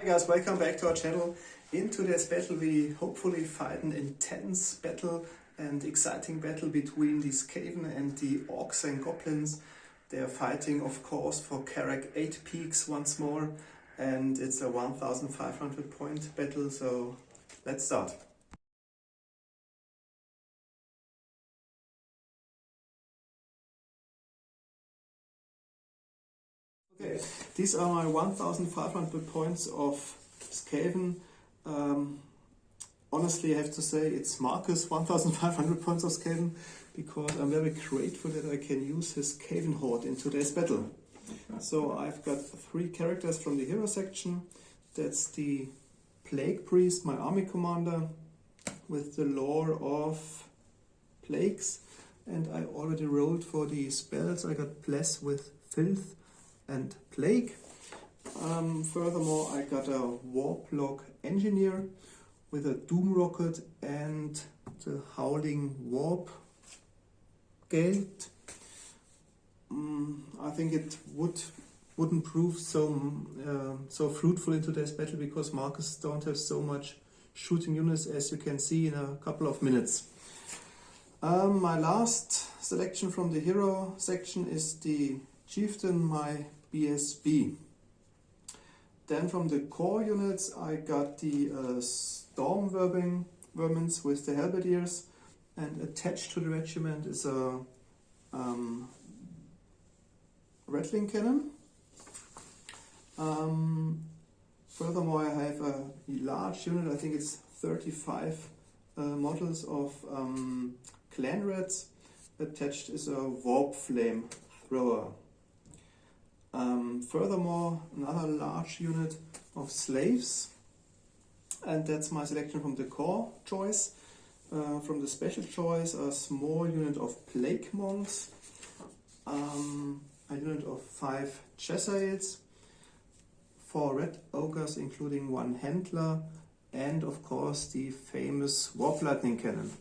Hey guys, welcome back to our channel. In today's battle we hopefully fight an intense battle and exciting battle between the Skaven and the Orcs and Goblins. They are fighting of course for Karak 8 Peaks once more, and it's a 1500 point battle, so let's start. Okay, these are my 1500 points of Skaven. Honestly, I have to say it's Marcus' 1500 points of Skaven, because I'm very grateful that I can use his Skaven horde in today's battle. So I've got 3 characters from the hero section. That's the Plague Priest, my army commander, with the lore of plagues. And I already rolled for the spells. I got Bless with Filth and Plague. Furthermore, I got a Warplock Engineer with a Doom Rocket and the Howling Warp Gate. I think it wouldn't prove so fruitful in today's battle, because Marcus don't have so much shooting units, as you can see in a couple of minutes. My last selection from the hero section is the Chieftain, my BSB. Then from the core units I got the Storm Vermins with the Halberdiers, and attached to the regiment is a Rattling Cannon. Furthermore, I have a large unit, I think it's 35 models of Clan Rats. Attached is a Warp Flame Thrower. Furthermore, another large unit of Slaves, and that's my selection from the core choice. From the special choice, a small unit of Plague Monks, a unit of 5 Jesuits, 4 Red Ogres including 1 Handler, and of course the famous Warp Lightning Cannon.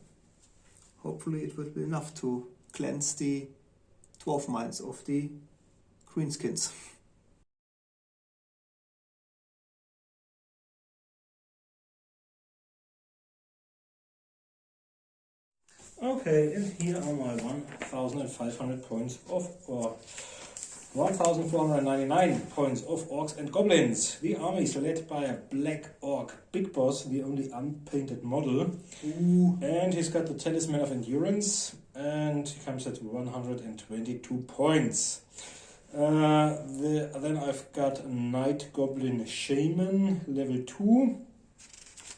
Hopefully it will be enough to cleanse the 12 mines of the Greenskins. Okay, and here are my 1500 points of, or 1499 points of Orcs and Goblins. The army is led by a Black Orc Big Boss, the only unpainted model. Ooh. And he's got the Talisman of Endurance, and he comes at 122 points. Then I've got a Night Goblin Shaman, level 2,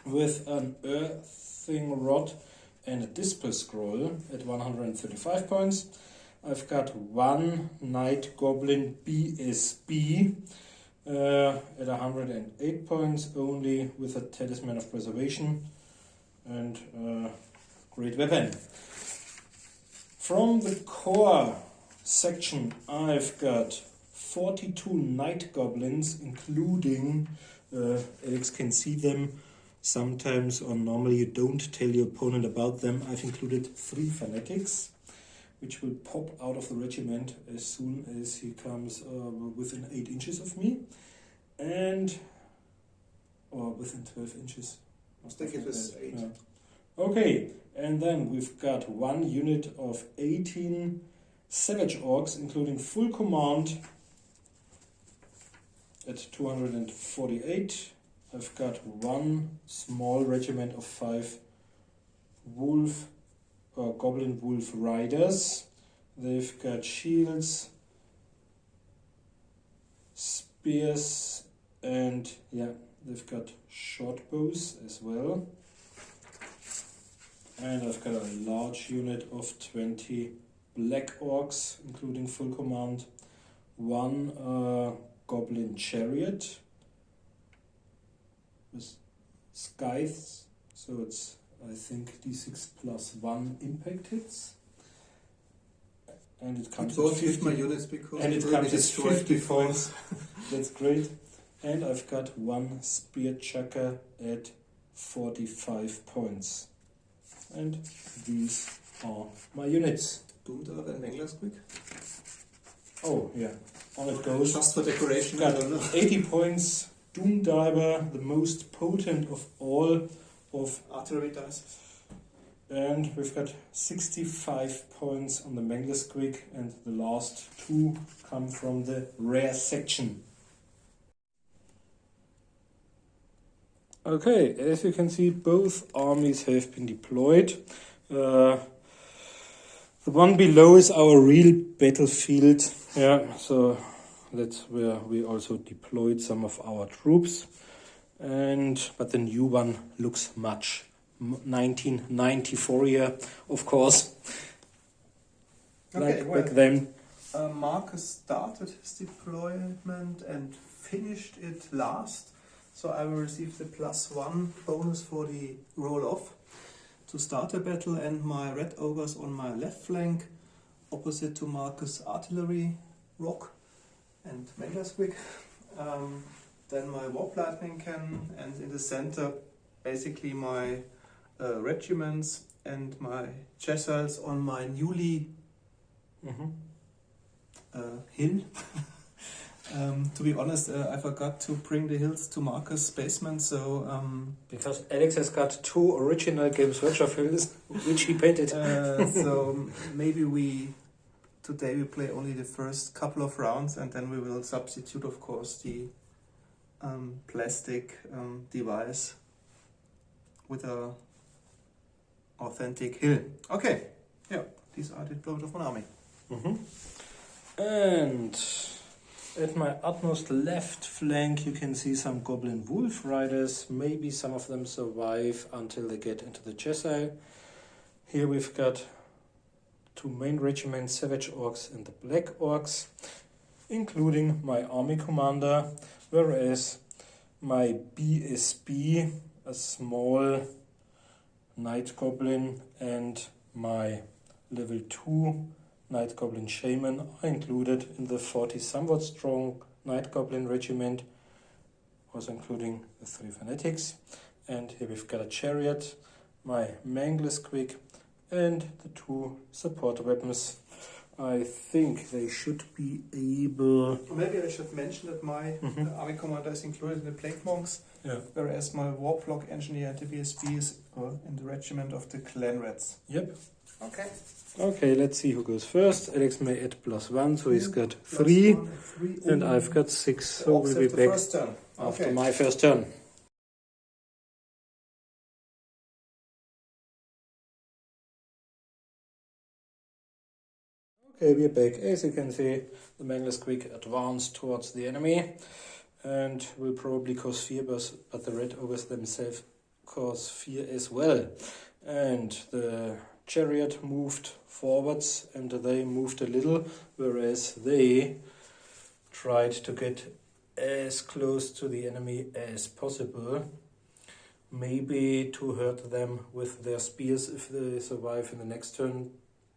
with an Earthing Rod and a Dispel Scroll at 135 points. I've got 1 Night Goblin BSB at 108 points, only with a Talisman of Preservation and a great weapon. From the core section, I've got 42 Night Goblins, including, Alex can see them sometimes, or normally you don't tell your opponent about them. I've included 3 Fanatics, which will pop out of the regiment as soon as he comes within 8 inches of me, or within 12 inches. I think it was 8. Yeah. Okay, and then we've got 1 unit of 18 Savage Orcs, including full command at 248. I've got 1 small regiment of 5 Goblin Wolf Riders. They've got shields, spears, and yeah, they've got short bows as well. And I've got a large unit of 20 Black Orcs, including full command, 1 Goblin Chariot with scythes, so it's, I think, d6 plus 1 impact hits. And it comes at 50, my units because and it comes at 50 points. That's great. And I've got 1 Spear Chucker at 45 points. And these are my units. Doomdar and Mangler's Oh yeah, on it goes. Just for decoration. Got 80 points Doom Diver, the most potent of all of Artillery dice. and we've got 65 points on the Mangler Squig, and the last 2 come from the rare section. Okay, as you can see, both armies have been deployed. The one below is our real battlefield. Yeah, so that's where we also deployed some of our troops. But the new one looks much 1994 year, of course. Okay, like well, back then. Marcus started his deployment and finished it last. So I will receive the +1 bonus for the roll-off to start a battle, and my red ogres on my left flank, opposite to Marcus' artillery rock and Mangler Squig. Then my warp lightning cannon, and in the center basically my regiments and my chessels on my newly hill. To be honest, I forgot to bring the hills to Marcus' basement, so Because Alex has got 2 original Games Workshop hills, which he painted. so maybe today we play only the first couple of rounds, and then we will substitute, of course, the plastic device with a authentic hill. Okay, yeah, these are the deployment of one army. And at my utmost left flank you can see some Goblin Wolf Riders. Maybe some of them survive until they get into the Cheshire. Here we've got 2 main regiments, Savage Orcs and the Black Orcs, including my army commander, whereas my BSB, a small Night Goblin, and my level 2 Night Goblin Shaman are included in the 40 somewhat strong Night Goblin regiment, also including the 3 Fanatics. And here we've got a Chariot, my Mangler Squig, and the 2 support weapons. I think they should be able... Maybe I should mention that my army commander is included in the Plague Monks, whereas my Warplock Engineer and the BSB is in the regiment of the Clan Rats. Yep. Okay. Okay, let's see who goes first. Alex may add +1, so he's got 3, and I've got 6, so we'll be back after my first turn. Okay, we're back. As you can see, the Mangler Squig advanced towards the enemy and will probably cause fear, but the red ogres themselves cause fear as well. And the Chariot moved forwards and they moved a little, whereas they tried to get as close to the enemy as possible, maybe to hurt them with their spears if they survive in the next turn,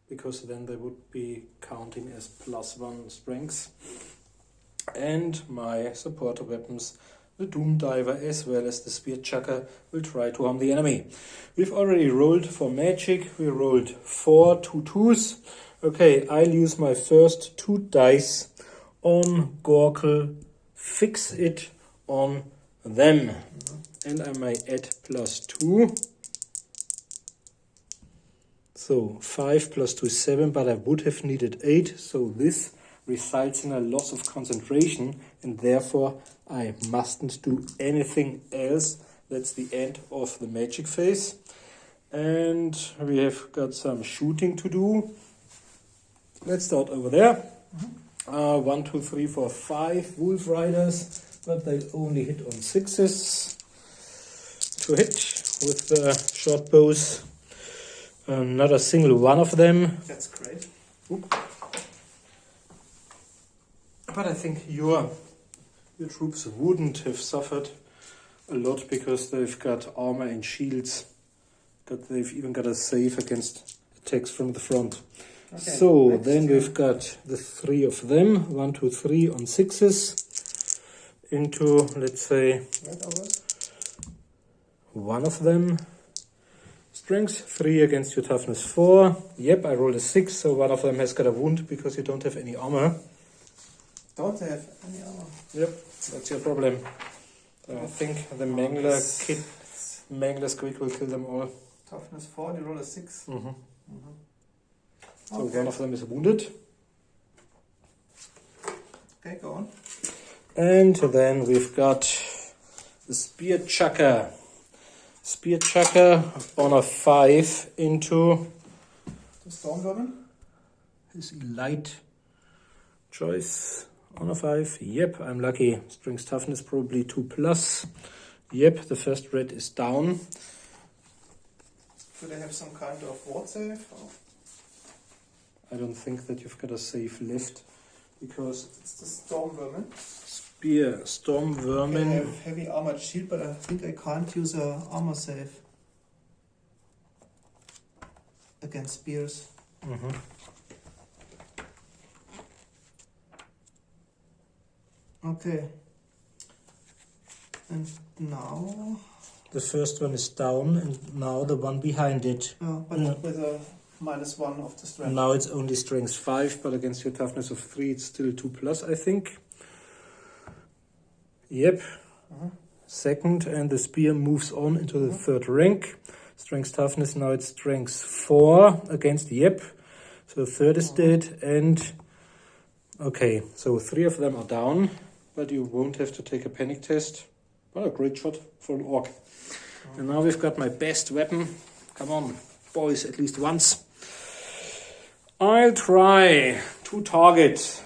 because then they would be counting as +1 strengths. And my supporter weapons, the Doom Diver as well as the Spear Chucker, will try to harm the enemy. We've already rolled for magic. We rolled 4 2s. Okay, I'll use my first 2 dice on Gorkle, fix it on them. And I may add +2. So 5 + 2 is 7, but I would have needed 8. So this results in a loss of concentration, and therefore I mustn't do anything else. That's the end of the magic phase. And we have got some shooting to do. Let's start over there. 1, 2, 3, 4, 5 Wolf Riders, but they only hit on 6s. To hit with the short bows. Not a single one of them. That's great. Oop. But I think your troops wouldn't have suffered a lot because they've got armor and shields. They've even got a save against attacks from the front. Okay, so then we've got the 3 of them. 1, 2, 3 on 6s. Into, let's say, one of them. Strength 3 against your toughness 4. Yep, I rolled a 6, so one of them has got a wound because you don't have any armor. Don't have any armor. Yep, that's your problem. So I think the Mangler kid, Mangler Squeak will kill them all. Toughness 4, you roll a 6. So one of them is wounded. Okay, go on. And then we've got the Spear Chucker. Spear Chucker on a 5 into The Storm Goblin. his Elite choice. On a 5. Yep, I'm lucky. Strength toughness probably 2+. Yep, the first red is down. Do they have some kind of ward save? Or? I don't think that you've got a save left because It's the Storm Vermin. Spear Storm Vermin. I have heavy armored shield, but I think I can't use a armor save against spears. Okay. And now... The first one is down, and now the one behind it. but with a -1 of the strength. Now it's only strength 5, but against your toughness of 3, it's still 2+, I think. Yep. Second, and the spear moves on into the third rank. Strength toughness, now it's strength 4 against yep. So third is dead, and okay, so 3 of them are down, but you won't have to take a panic test. What a great shot for an orc. And now we've got my best weapon. Come on, boys, at least once. I'll try to target.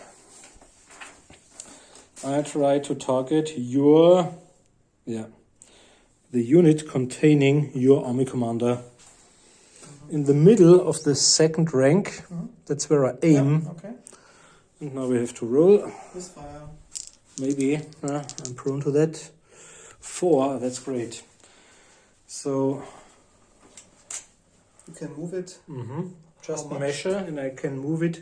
Your, the unit containing your army commander. In the middle of the second rank, that's where I aim. Yeah, okay. And now we have to roll. Misfire. Maybe, I'm prone to that. 4, that's great. So You can move it. just How much? measure, and I can move it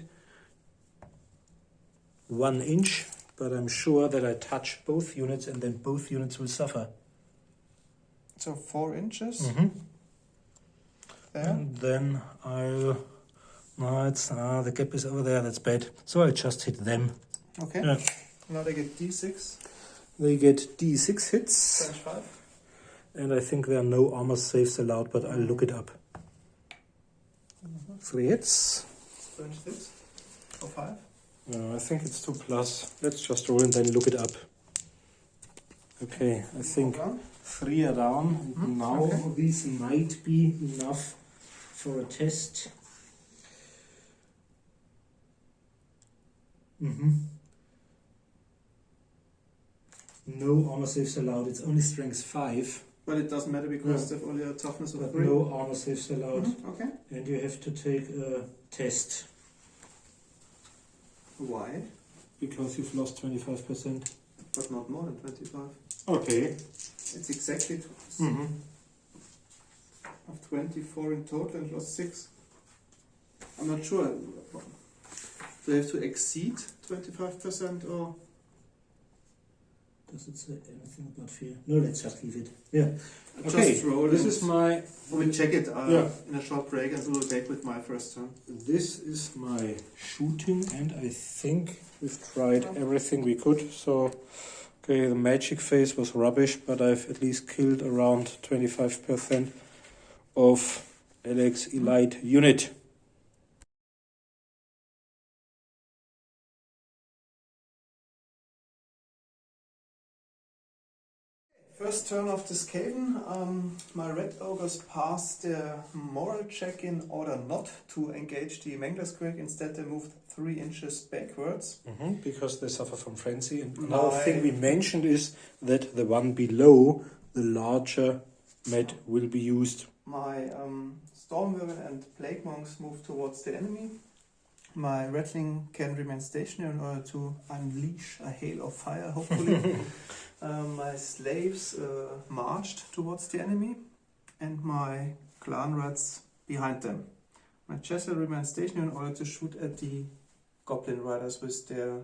1 inch, but I'm sure that I touch both units and then both units will suffer. So 4 inches. There. And then I'll... No, it's the gap is over there, that's bad. So I just hit them. Okay. Yeah. Now they get D6. They get D6 hits, Strength 5. and I think there are no armor saves allowed, but I'll look it up. 3 hits. Strength 6. Or 5. No, I think it's 2+. Let's just roll and then look it up. Okay, I think Hold on. 3 are down. And now okay. these might be enough for a test. No armor saves allowed. It's only strength 5. But it doesn't matter because they've only a toughness of But 3. no armor saves allowed. Okay. And you have to take a test Why? because you've lost 25%. But not more than 25. Okay. It's exactly of 24 in total and lost 6. I'm not sure. Do you have to exceed 25% or? Does it say anything about fear? No, let's just leave it. Yeah. Just Okay. roll This and is my. we'll check it Yeah. in a short break and we'll back with my first turn. This is my shooting, and I think we've tried everything we could. So, okay, the magic phase was rubbish, but I've at least killed around 25% of Alex Elite unit. First turn of the Skaven. My red ogres passed their moral check in order not to engage the Mangler Squig. Instead, they moved 3 inches backwards. Because they suffer from frenzy. And My- another thing we mentioned is that the one below, the larger mat, will be used. My Stormvermin and Plague Monks move towards the enemy. My Rattling can remain stationary in order to unleash a hail of fire, hopefully. My slaves marched towards the enemy, and my clan rats behind them. My Chesser remains stationary in order to shoot at the Goblin Riders with their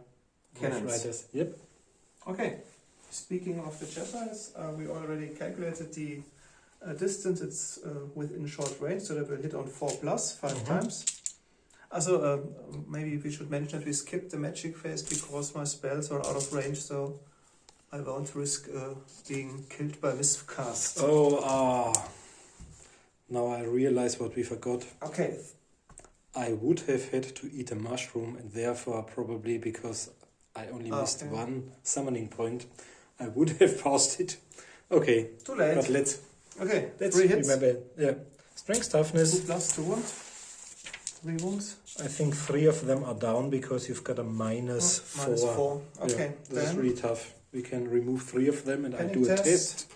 cannons. Riders. Yep. Okay, speaking of the Chessers, we already calculated the distance. It's within short range, so that will hit on 4+, 5 times. Also, maybe we should mention that we skipped the magic phase because my spells are out of range, so I won't risk being killed by miscast. Oh, now I realize what we forgot. Okay. I would have had to eat a mushroom, and therefore probably because I only missed one summoning point, I would have passed it. Okay. Too late. But let's Okay. let's 3 hits. remember. Yeah. Strength, toughness. 2 plus 2 wounds. 3 wounds. I think 3 of them are down because you've got a minus 4. Minus 4. Okay. Yeah, this is really tough. We can remove 3 of them, and I Panic do a test. test.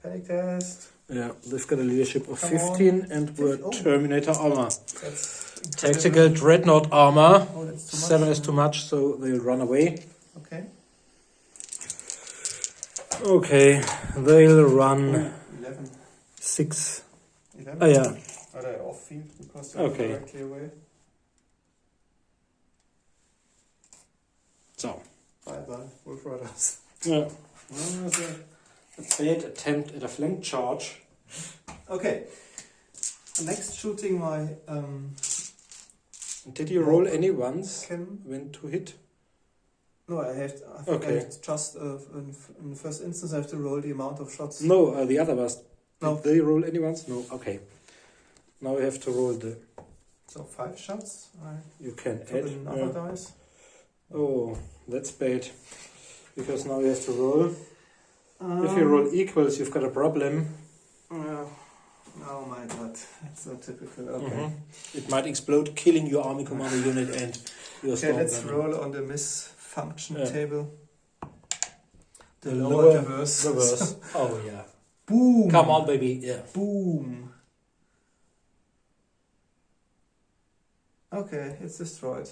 Panic test. Yeah, they've got a leadership of Come 15 on. and we're Oh. Terminator armor. That's Tactical Dreadnought armor. Oh, that's too much. 7 is too much, so they'll run away. Okay. Okay, they'll run 11. 6. 11? Oh, yeah. Are they off field because they're Okay. directly away? So, Bye-bye, Wolf Riders. yeah. Well, that's a bad attempt at a flank charge. Okay. Next shooting my Did you roll any ones can. when to hit? No, I think Okay. I have just in the first instance I have to roll the amount of shots. No, the other was. No. Did they roll any ones? No, okay. Now we have to roll the. So 5 shots. I You can took add. another dice. Oh, that's bad. Because now you have to roll. If you roll equals, you've got a problem. Oh my god, that's so typical. Okay. Mhm. It might explode, killing your army commander unit and your Okay, storm let's gunner. roll on the misfunction Yeah. table. The The lower lower reverse. reverse. Oh yeah. Boom! Come on, baby. Yeah. Boom! Okay, it's destroyed.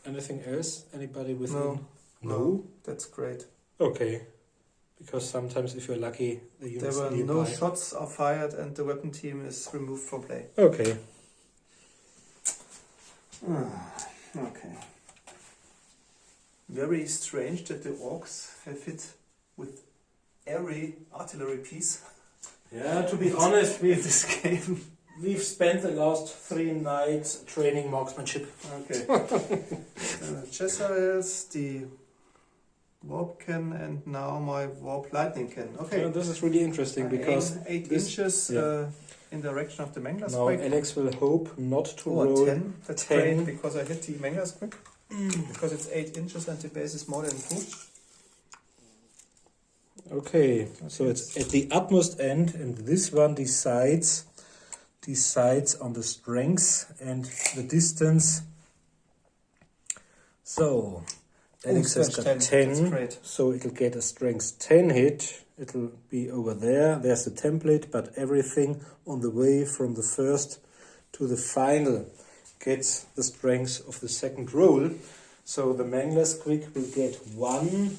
Anything else? Anybody with No. No. That's great. Okay. Because sometimes, if you're lucky, the There units were nearby. no shots are fired and the weapon team is removed from play. Okay. Okay. Very strange that the orcs have hit with every artillery piece Yeah. To be honest, in this game. we've spent the last 3 nights training marksmanship. Okay. Chessariels, the warp can, and now my warp lightning can. Okay. This is really interesting because aim 8 this- inches yeah. in direction of the Mangler's now quick. Alex will hope not to Oh, roll 10. That's 10. great because I hit the Mangler's quick. Because it's 8 inches and the base is more than 2. Okay, so it's at the utmost end, and this one decides on the strength and the distance. So Alex has got 10, That's great. so it'll get a strength 10 hit. It'll be over there. There's the template, but everything on the way from the first to the final gets the strength of the second roll. So the Mangler's Quick will get 1.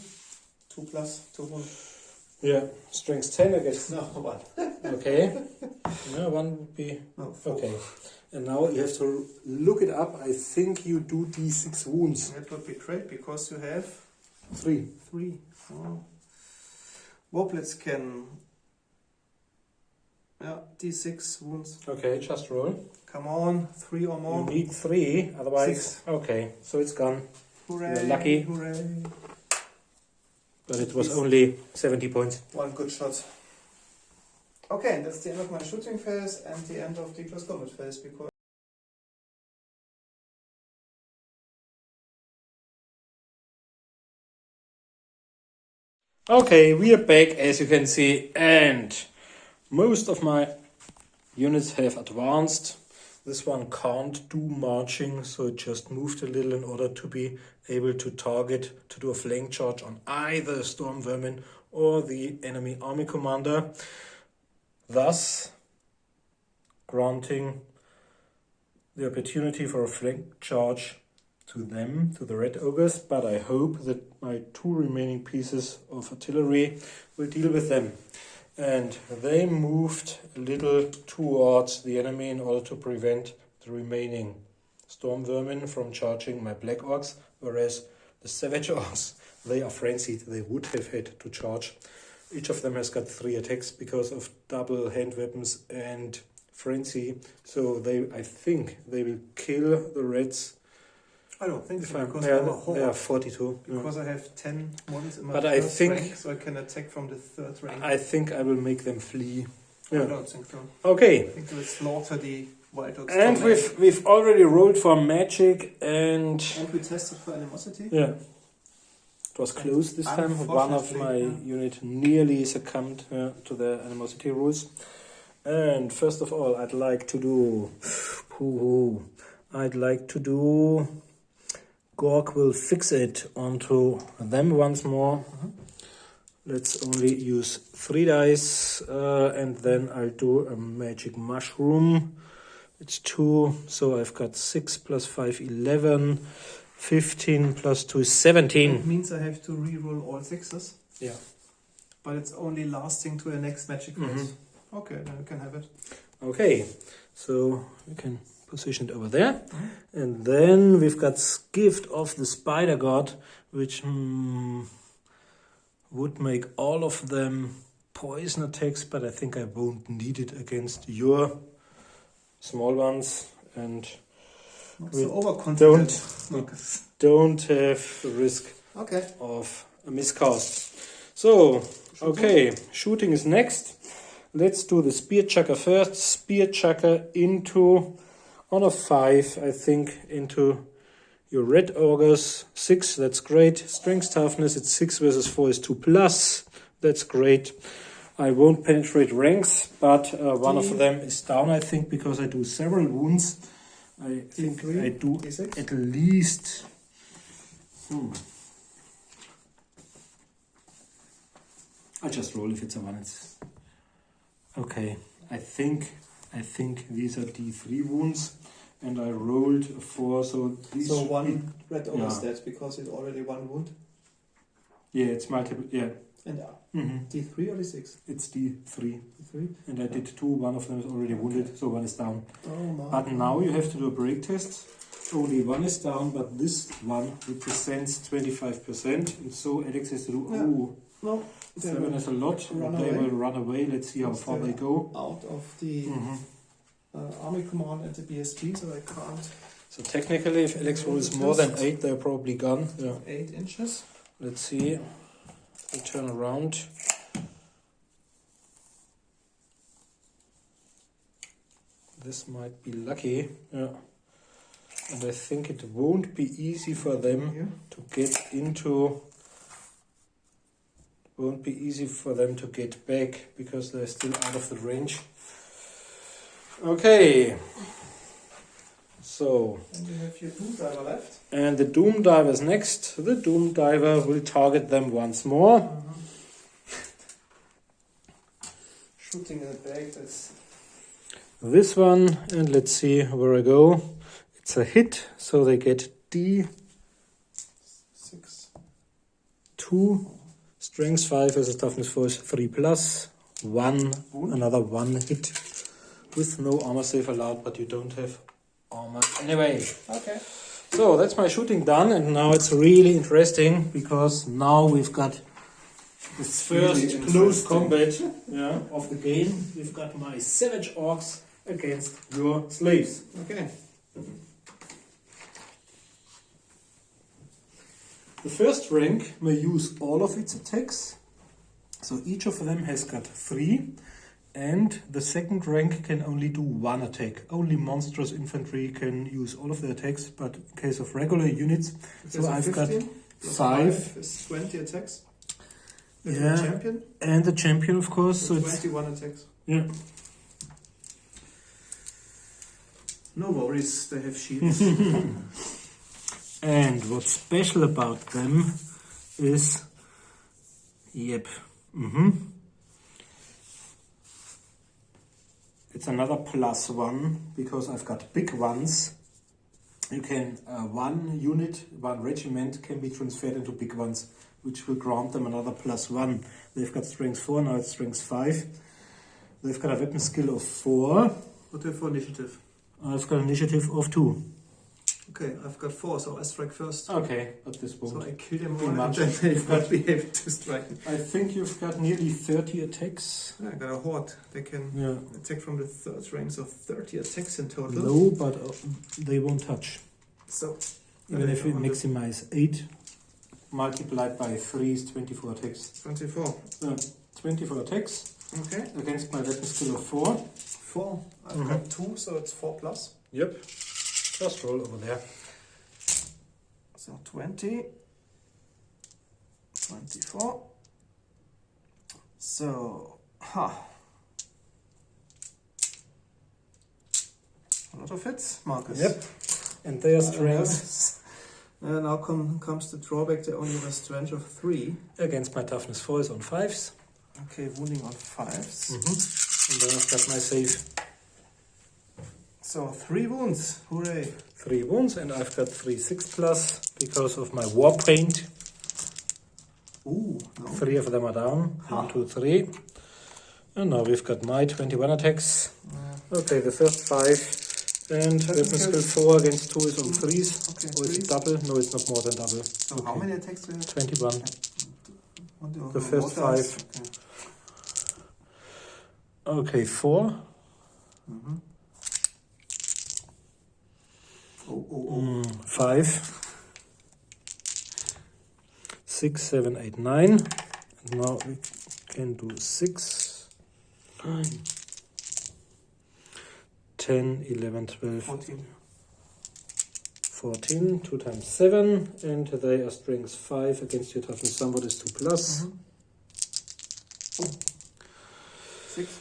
2 plus 2 1. Yeah, strength 10, I guess. No, 1. Okay. No, 1 would be... No, 4. Okay. And now you have to look it up. I think you do D6 wounds. That would be great because you have 3. 3. Oh. Warplets can. Yeah, D6 wounds. Okay, just roll. Come on, 3 or You more. need 3, otherwise... 6. Okay, so it's gone. Hooray! You're lucky. Hooray! But it was only 70 points. 1 good shot. Okay, and that's the end of my shooting phase and the end of the close combat phase because. Okay, we are back, as you can see, and most of my units have advanced. This one can't do marching, so it just moved a little in order to be able to target, to do a flank charge on either Storm Vermin or the enemy army commander, thus granting the opportunity for a flank charge to them, to the Red Ogres, but I hope that my 2 remaining pieces of artillery will deal with them. And they moved a little towards the enemy in order to prevent the remaining Storm Vermin from charging my Black Orcs, whereas the Savage Orcs, they are frenzied, they would have had to charge. Each of them has got 3 attacks because of double hand weapons and frenzy, so I think they will kill the Reds. I don't think so, Yeah, because I'm a horde. they are 42. Because I have 10 models in my But first I think rank, so I can attack from the third rank. I think I will make them flee. I Yeah. don't think so. Okay. I think they will slaughter the Wild Orcs. And we've already rolled for magic and we tested for animosity. yeah. It was close this time. One of my unit nearly succumbed to the animosity rules. And first of all, I'd like to do Gork will fix it onto them once more. Let's only use 3 dice, and then I'll do a magic mushroom. It's 2, so I've got 6 plus 5, 11, 15 plus 2 is 17. That means I have to re-roll all 6s. Yeah. But it's only lasting to the next magic phase. Okay, then we can have it. Okay, so we can position it over there. And then we've got Gift of the Spider God, which would make all of them poison attacks, but I think I won't need it against your small ones. And so overconfident. don't have risk of a miscast. So, okay, shooting is next. Let's do the Spear Chucker first. Spear Chucker into, on a 5, I think, into your red ogres. 6, that's great. Strength toughness, it's 6 versus 4 is 2 plus. That's great. I won't penetrate ranks, but one of them is down, I think, because I do several wounds. I think I do at least... I'll just roll if it's a 1. It's okay. I think these are D3 wounds, and I rolled a 4, so these. So one red ogre is dead because it's already 1 wound. Yeah, it's multiple. Yeah. And D3 or D6? It's D3. D3. And I did 2. One of them is already wounded, so 1 is down. Oh my. But now you have to do a break test. Only 1 is down, but this one represents 25%, and so Alex has to do. No. 7 is a lot. They will run away. Let's see how far they go. Out of the army command and the BSP, so I can't. So technically, if Alex rolls more than 8, they're probably gone. Yeah. 8 inches. Let's see. We turn around. This might be lucky. Yeah. And I think it won't be easy for them to get into. Won't be easy for them to get back because they're still out of the range. Okay. So. And you have your Doom Diver left. And the Doom Diver is next. The Doom Diver will target them once more. Shooting in the back, that's... This one, and let's see where I go. It's a hit, so they get D6. 2. Strength 5 versus toughness 4 is 3 plus. 1, another 1 hit. With no armor save allowed, but you don't have armor anyway. Okay. So that's my shooting done, and now it's really interesting because now we've got this first close combat of the game. We've got my savage orcs against your slaves. Okay. The first rank may use all of its attacks, so each of them has got 3, and the second rank can only do 1 attack. Only monstrous infantry can use all of the attacks, but in case of regular units, so I've 15, got 5. Is 20 attacks. And the champion? And the champion, of course. So 21 attacks. Yeah. No worries, they have shields. And what's special about them is, it's another +1 because I've got big ones. You can, one unit, 1 regiment can be transferred into big ones, which will grant them another +1. They've got strength 4, now it's strength 5. They've got a weapon skill of 4. What do you have for initiative? I've got initiative of 2. Okay, I've got 4, so I strike first. Okay, but this won't. So I kill them all and then they won't be able to strike. I think you've got nearly 30 attacks. Yeah, I got a horde. They can attack from the third range, so 30 attacks in total. No, but they won't touch. So Even if we maximize 8, multiplied by 3 is 24 attacks. 24. 24 attacks. Okay. Against my weapon skill of 4. 4. I've got 2, so it's 4 plus. Yep. Just roll over there. So 20. 24. So, a lot of hits, Marcus. Yep. And their strength. Now comes the drawback. They only have a strength of 3. Against my toughness 4 is on 5s. Okay, wounding on 5s. And then I've got my save. So 3 wounds. Hooray. 3 wounds, and I've got 3 6+ because of my war paint. Ooh, no. 3 of them are down. 1, 2, 3. And now we've got my 21 attacks. Okay, the first 5. And weapon skill 4 against 2 is on 3s. Okay, Or is it double? No, it's not more than double. So how many attacks do you have? 21. What The first 5. Okay, 4. 5. 6, 7, 8, 9. And now we can do 6, 9, 10, 11, 12, 14. 2 times 7, and they are strength 5 against your toughness. Somewhat is 2 plus. 6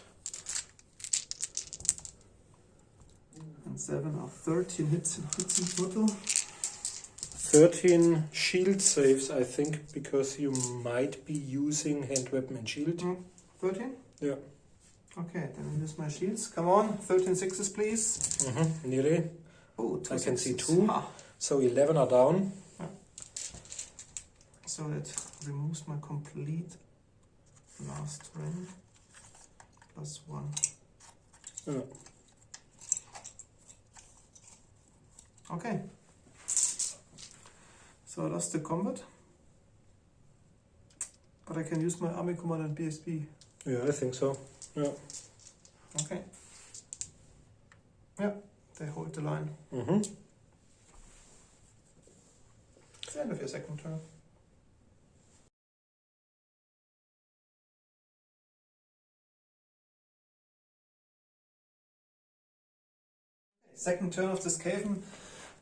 and 7 are 13 hits in total. 13 shield saves, I think, because you might be using hand weapon and shield. 13? Yeah. Okay, then I use my shields. Come on, 13 sixes, please. Nearly. Oh, 2 I can see sixes. 2. So 11 are down. So that removes my complete last rank. Plus 1. Yeah. Okay. So I lost the combat. But I can use my army command and BSB. Yeah, I think so. Yeah. Okay. Yeah, they hold the line. It's the end of your second turn. Second turn of the Skaven.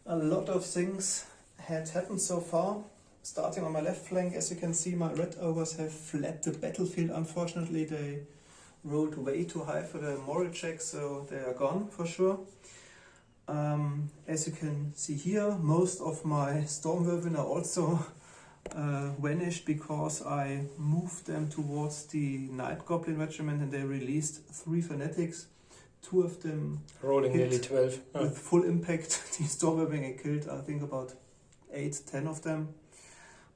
A lot of things had happened so far. Starting on my left flank, as you can see, my red ogres have fled the battlefield. Unfortunately, they rolled way too high for the moral check, so they are gone for sure. As you can see here, most of my Stormwolven are also vanished because I moved them towards the Night Goblin regiment and they released 3 fanatics. 2 of them rolling nearly 12. With full impact. The Stormwolven I killed, I think about 8, 10 of them.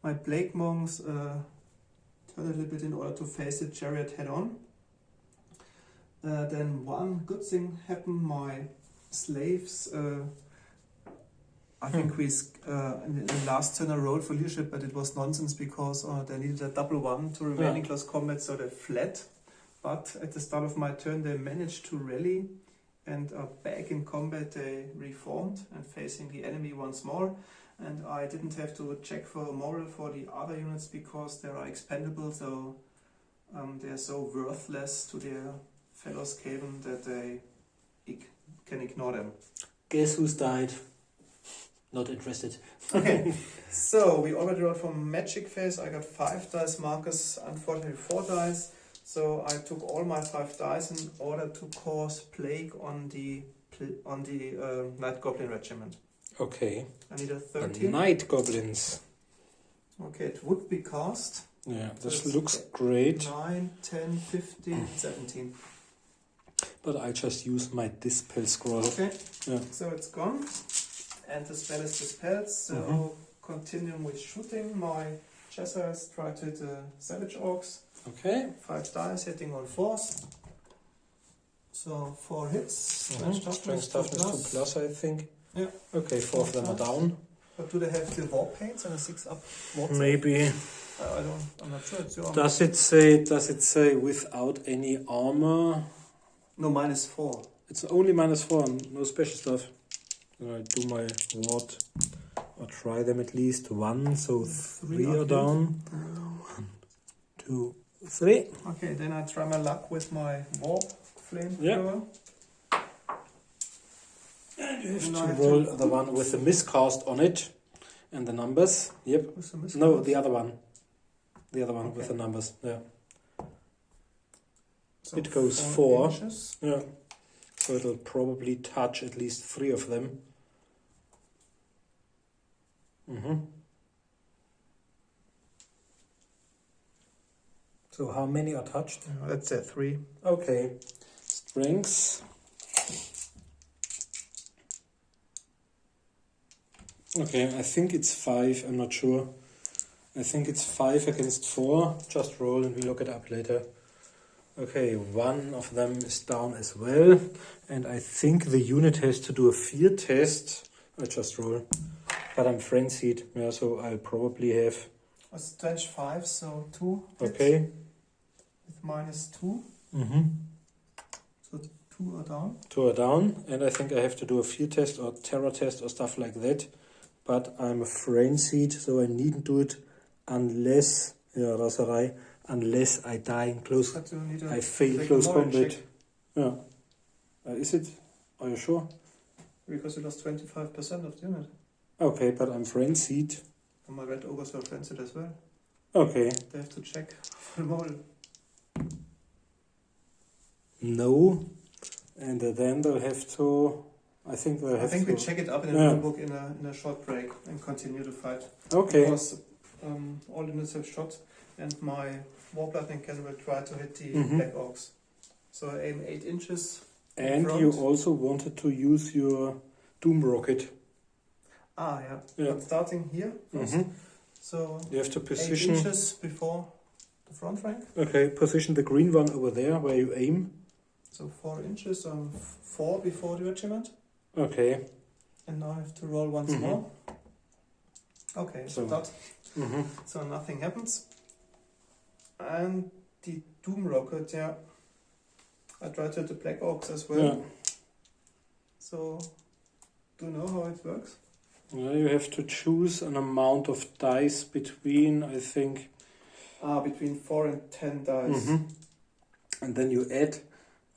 My Plague Monks turned a little bit in order to face the chariot head on. Then one good thing happened, my slaves, I think we in the last turn I rolled for leadership, but it was nonsense because they needed a double 1 to remain in close combat, so they fled. But at the start of my turn they managed to rally and are back in combat. They reformed and facing the enemy once more. And I didn't have to check for moral for the other units because they are expendable, so they are so worthless to their fellow Skaven that they can ignore them. Guess who's died? Not interested. Okay, so we already rolled for magic phase. I got 5 dice, Marcus unfortunately 4 dice. So I took all my 5 dice in order to cause plague on the Night Goblin regiment. Okay. I need a 13. The Night Goblins. Okay, it would be cast. Yeah, this looks great. 9, 10, 15, 17. But I just used my Dispel Scroll. Okay, Yeah. so it's gone. And the spell is dispelled. So continuing with shooting, my Chessers try to hit the Savage Orcs. Okay. 5 dice hitting on 4s. So 4 hits. Strength toughness 2 plus, I think. Yeah. Okay, 4 of them are down. But do they have the war paints and a 6 up? Maybe. I'm not sure. It's your Does it say without any armor? No, -4. It's only -4, no special stuff. I do my ward or try them at least. 1, so 3 are down. 1, 2, 3. Okay, then I try my luck with my warp flamethrower. And you have to roll the one with the miscast on it and the numbers. Yep. With the miscast? No, the other one. The other one Okay. with the numbers. Yeah. So it goes 4. Yeah. So it'll probably touch at least 3 of them. So how many are touched? Let's say 3. Okay. Strengths. Okay, I think it's 5, I'm not sure. I think it's 5 against 4. Just roll and we look it up later. Okay, 1 of them is down as well. And I think the unit has to do a fear test. I just roll. But I'm frenzied, yeah, so I'll probably have... A stretch 5, so 2. Okay. With -2. So 2 are down. 2 are down. And I think I have to do a fear test or terror test or stuff like that. But I'm frenzied, so I needn't do it unless... Yeah, Raserei. Unless I die in close... But you need to I fail take close a moral combat. check, Yeah. Is it? Are you sure? because you lost 25% of the unit. Okay, but I'm frenzied. And my red ogres were frenzied as well. Okay. They have to check for the moral. No. And then they'll have to... I think they'll have I think to... we check it up in the Yeah. rulebook in a short break and continue the fight. Okay. Because all units have shot, and my Warblooding can will try to hit the Black Orcs. So I aim 8 inches. And front. you also wanted to use your Doom Rocket. Ah, yeah. Yeah. I'm starting here first. So You have to 8 position... inches before the front rank. Okay, position the green one over there where you aim. So 4 inches, 4 before the regiment. Okay. And now I have to roll once more. Okay, so that. So nothing happens. And the Doom Rocket, yeah. I tried to hit the Black Orcs as well. Yeah. So, do you know how it works? Well, you have to choose an amount of dice between, I think... Between 4 and 10 dice. And then you add...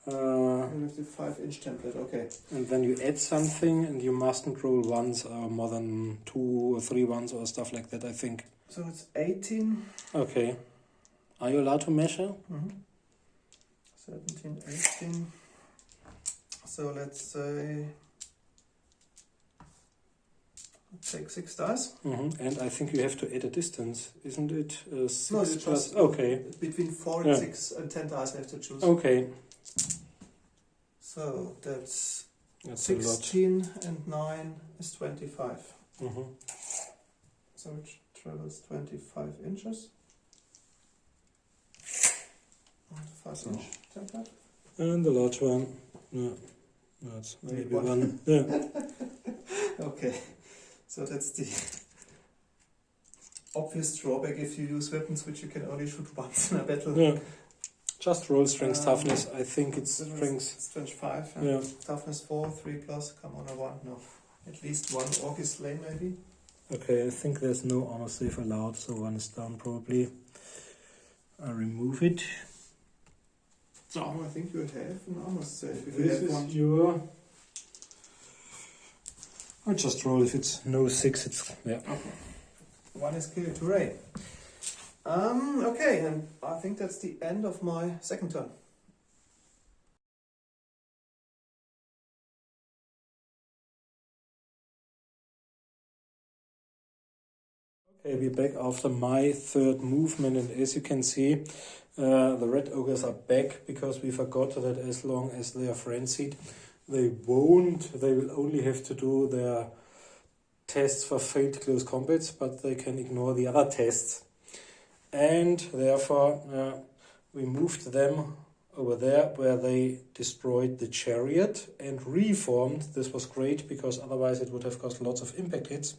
You have the 5-inch template, okay. And then you add something, and you mustn't roll once or more than 2 or 3 ones or stuff like that, I think. So it's 18. Okay. Are you allowed to measure? 17, 18. So let's say... take 6 dice. And I think you have to add a distance, isn't it? 6 No, you plus... just... Okay. Between 4 and 6 and 10 dice I have to choose. Okay. So that's That's 16 and 9 is 25. a lot. So it travels 25 inches. And 5-inch template. And the large one. Yeah. That's Maybe maybe one. one. Yeah. Okay, so that's the obvious drawback if you use weapons which you can only shoot once in a battle. Yeah. Just roll strength toughness. I think it's strength. Strength 5. Yeah. Toughness 4, 3 plus. Come on, a 1. No. At least 1 orc is slain, maybe. Okay, I think there's no armor save allowed, so 1 is down probably. I remove it. So I think you have an armor save. If you This have is one. your... I'll just roll. If it's no 6, it's... Yeah. Okay. 1 is killed. Hooray. Okay, and I think that's the end of my second turn. Okay, we're back after my third movement, and as you can see, the red ogres are back because we forgot that as long as they are frenzied, they will only have to do their tests for failed close combats, but they can ignore the other tests. And therefore, we moved them over there where they destroyed the chariot and reformed. This was great because otherwise it would have caused lots of impact hits.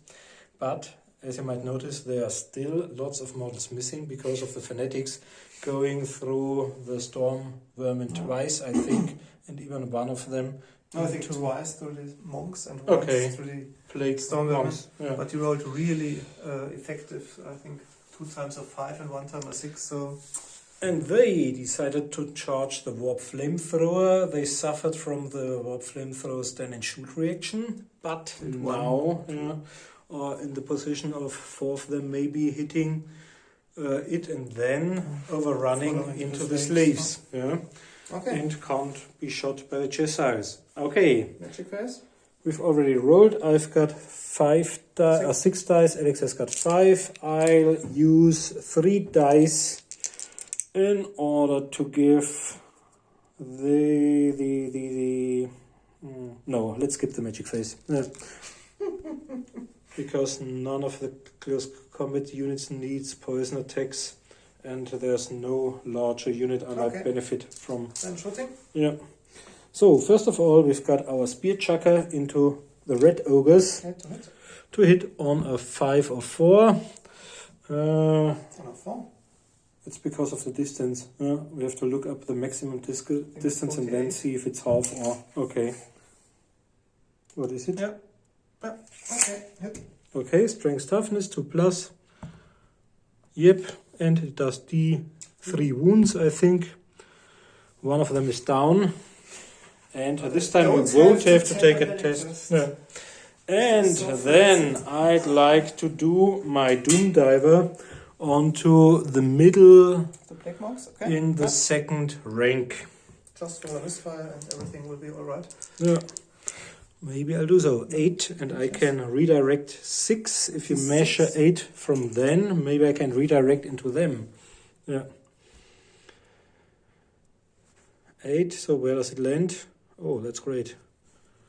But as you might notice, there are still lots of models missing because of the fanatics going through the storm vermin twice, I think, and even one of them No, I think into twice to the monks and Okay. once to the plague Storm monks. Yeah. But you rolled really effective, I think 2 times of 5 and 1 time of 6, so... And they decided to charge the warp flamethrower. They suffered from the warp flamethrower stand and shoot reaction, but And now are in the position of 4 of them maybe hitting it and then overrunning Following into the the slaves. slaves. Yeah. Okay, And can't be shot by the Cheshires. Okay, magic phase. we've already rolled. I've got 6 dice. Alex has got 5. I'll use 3 dice in order to give no, let's skip the magic phase. Yeah. Because none of the close combat units needs poison attacks, and there's no larger unit I might Okay. benefit from. Then shooting. Yeah. So first of all, we've got our spear chucker into the red ogres Okay, to hit. to hit on a 5 or 4. On a 4. It's because of the distance. We have to look up the maximum distance and then 48. see if it's half or okay. What is it? Yeah. Yeah. Okay, hit. Okay, strength toughness 2+. Yep, and it does D3 wounds, I think. One of them is down. And this time we won't have to take a test. Yeah. And then I'd like to do my Doom Diver onto the middle The plague monks, okay. in the Yeah. second rank. Just for a misfire and everything will be alright. Yeah. Maybe I'll do so. 8, and I can redirect 6. If you measure 8 from then, maybe I can redirect into them. Yeah. 8, so where does it land? Oh, that's great.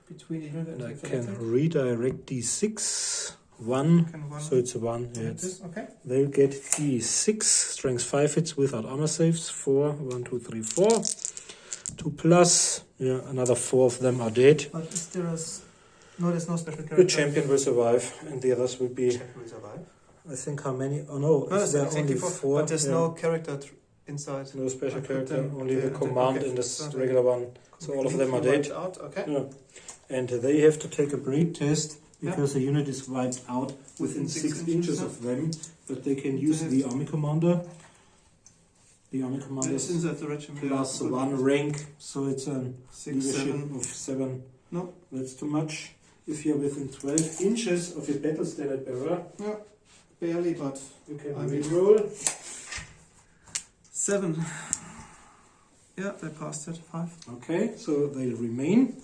Between the unit And I and the can fanatic. redirect D6. 1, Can one so it's a 1. Yeah, hit it's, this, okay. they'll get D6, strength 5 hits without armor saves. 4, 1, 2, 3, 4. 2+, yeah, another 4 of them are dead. But is there no, there's no special character. The champion will survive, and the others will be. Champion will survive. I think how many? Oh no, No, is there that's only exactly 4? But there's Yeah. no character inside. No special I put character, them only there the and then- command okay, and the so regular one. So all of them are Completely dead. wiped Out, okay. Yeah. And they have to take a break test because the unit is wiped out within 6 inches of them. But they can use the army commander. The army commander It's is inside the regiment. plus Yeah, 1 rank, so it's a 6, leadership 7. of 7. No. That's too much. If you're within 12 inches of your battle standard bearer, Yeah, barely, but you can I mean- reroll. 7. Yeah, they passed it. 5. Okay, so they'll remain.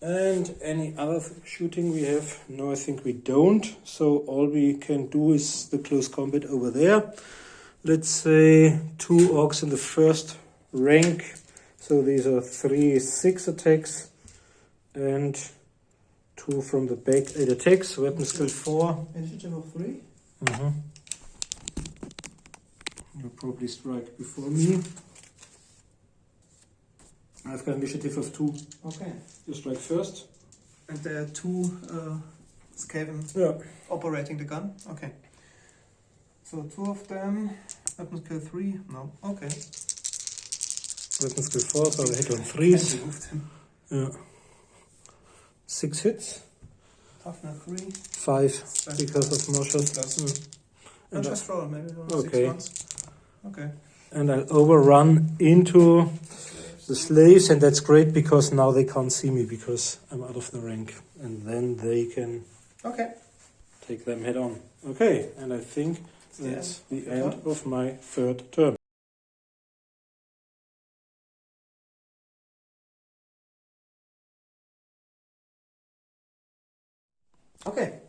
And any other shooting we have? No, I think we don't. So all we can do is the close combat over there. Let's say 2 orcs in the first rank. So these are 3 6 attacks and 2 from the back 8 attacks. Weapon skill 4. Initiative of 3. You'll probably strike before me. I've got initiative of 2. Okay. You strike first. And there are 2 Skaven Yeah. operating the gun. Okay. So 2 of them. Weapon skill 3. No. Okay. Weapon skill 4, so I hit on 3s. And removed him. Yeah. 6 hits. Toughness 3. 5 because of motion. Plus. And, And just roll, maybe roll Okay. 6 ones. Okay. and I'll overrun into the slaves, and that's great because now they can't see me because I'm out of the rank. And then they can Okay. take them head on. Okay, and I think that's the end of my third turn. Okay.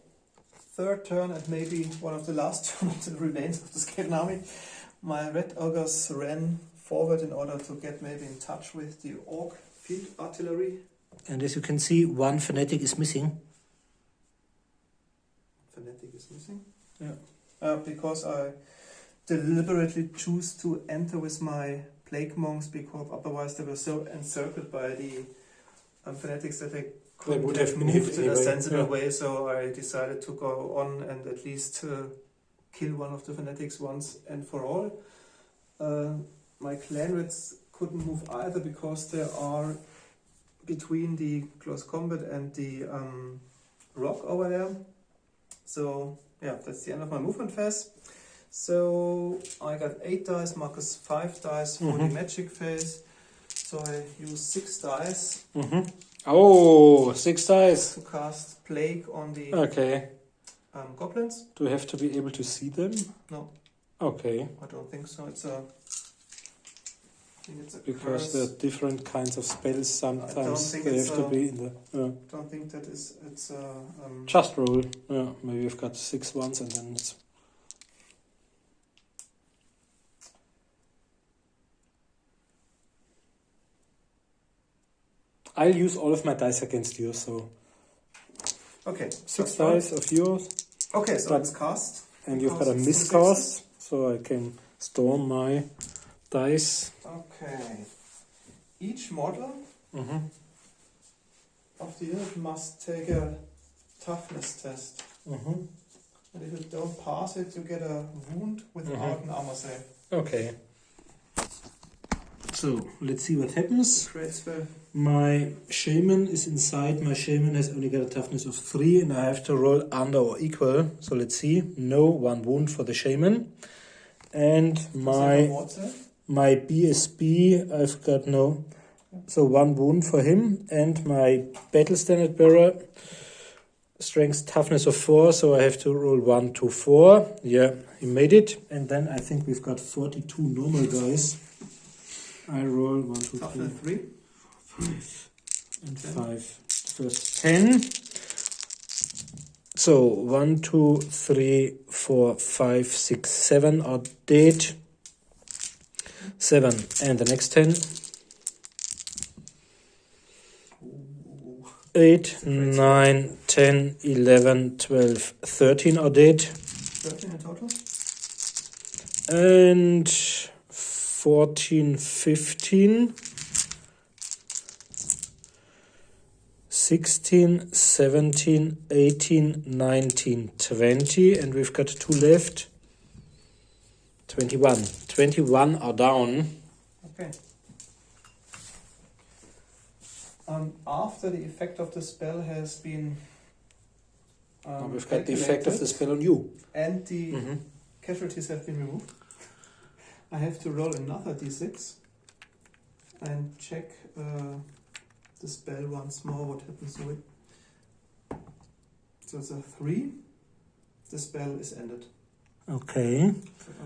Third turn and maybe one of the last turn of the remains of the Skaven army. My red ogres ran forward in order to get maybe in touch with the orc field artillery. And as you can see, 1 fanatic is missing. Fanatic is missing. Yeah. Because I deliberately choose to enter with my plague monks because otherwise they were so encircled by the fanatics that they couldn't would have been moved hit in a anyway, sensible yeah. way. So I decided to go on and at least kill one of the fanatics once and for all. My clan rats couldn't move either because there are between the close combat and the rock over there. So yeah, that's the end of my movement phase. So I got 8 dice, Marcus 5 dice for the magic phase. So I use 6 dice. Oh, 6 dice. To cast Plague on the goblins. Do you have to be able to see them? No. Okay. I don't think so. I think it's a because curse. there are different kinds of spells. Sometimes they have to be in the. Don't think that is. It's just roll. Yeah, maybe you've got 6 ones and then it's. I'll use all of my dice against you, so. Okay. 6 dice of yours. Okay, so it's cast. And you've got a miscast, so I can storm my dice. Okay. Each model of the unit must take a toughness test. And if you don't pass it, you get a wound without an armor save. Okay. So, let's see what happens. Great spell. My shaman is inside. My shaman has only got a toughness of 3 and I have to roll under or equal. So let's see. No, 1 wound for the shaman. And my BSB, I've got no. So 1 wound for him. And my battle standard bearer, strength toughness of 4. So I have to roll 1 to 4. Yeah, he made it. And then I think we've got 42 normal guys. I roll 1, 2, 3, 5, and 5. First 10. So 1, 2, 3, 4, 5, 6, 7 are dead. 7. And the next 10. 8, 9, 10, 11, 12, 13 are dead. 13 in total? And 14, 15, 16, 17, 18, 19, 20, and we've got 2 left. 21. 21 are down. Okay. After the effect of the spell has been we've got the effect of the spell on you. And the casualties have been removed. I have to roll another d6 and check the spell once more, what happens to it. So it's a 3. The spell is ended. Okay.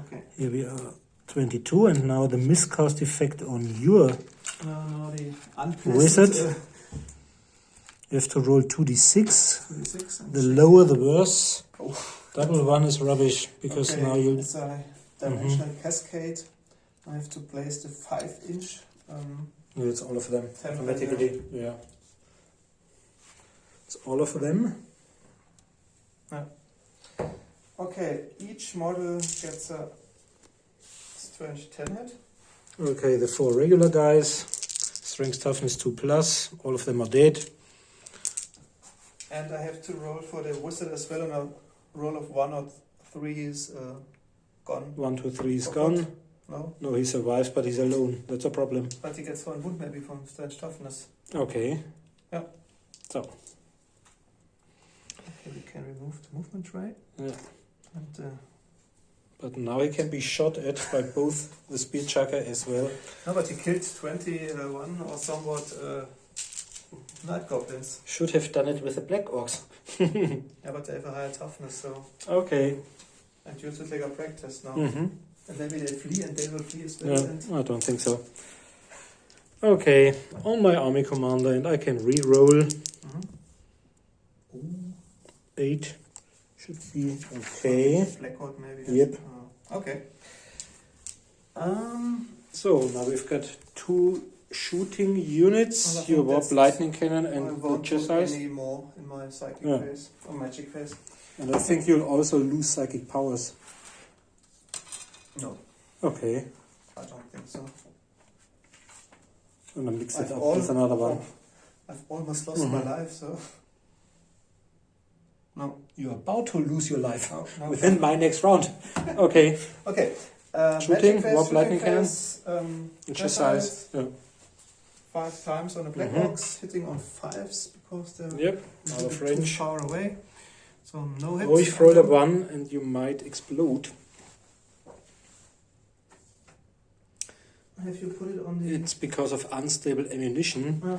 Okay. Here we are 22 and now the miscast effect on your the unpleasant wizard. You have to roll 2d6. 2d6. The lower the worse. Double 1 is rubbish because now you. It's a dimensional cascade. I have to place the 5-inch. It's all of them automatically. Yeah. It's all of them. Yeah. Okay, each model gets a strange 10 hit. Okay, the 4 regular guys. Strength toughness 2+. All of them are dead. And I have to roll for the wizard as well, and a roll of 1 or 3 is gone. 1, 2, 3 is gone. No? No, he survives, but he's alone. That's a problem. But he gets 1 wound maybe from strange toughness. Okay. Yeah. So. Okay, we can remove the movement tray. Yeah. And, but now he can be shot at by both the spear chucker as well. No, but he killed 21 or somewhat night goblins. Should have done it with the black orcs. Yeah, but they have a higher toughness, so. Okay. And you have to take a practice now. And maybe they flee and they will flee as well. No, I don't think so. Okay, on my army commander, and I can re-roll. 8 should be okay. Black Horde maybe. Yep. Okay. So now we've got 2 shooting units. Well, Your warp lightning cannon I and won't butcher put size. any more in my psychic phase or magic phase. And I think you'll also lose psychic powers. No, Okay. I don't think so. I'm gonna mix it up with another one. I've almost lost my life, so. No. You're about to lose your life No. within my next round. Okay. Okay. Shooting, magic phase, warp lightning cannon. phase, Which is size? Yeah. 5 times on the black orcs, hitting on 5s because they're Yep, a out little of bit too range. far away. So no hits. Always roll a 1 and you might explode. Have you put it on the... It's because of unstable ammunition. Yeah.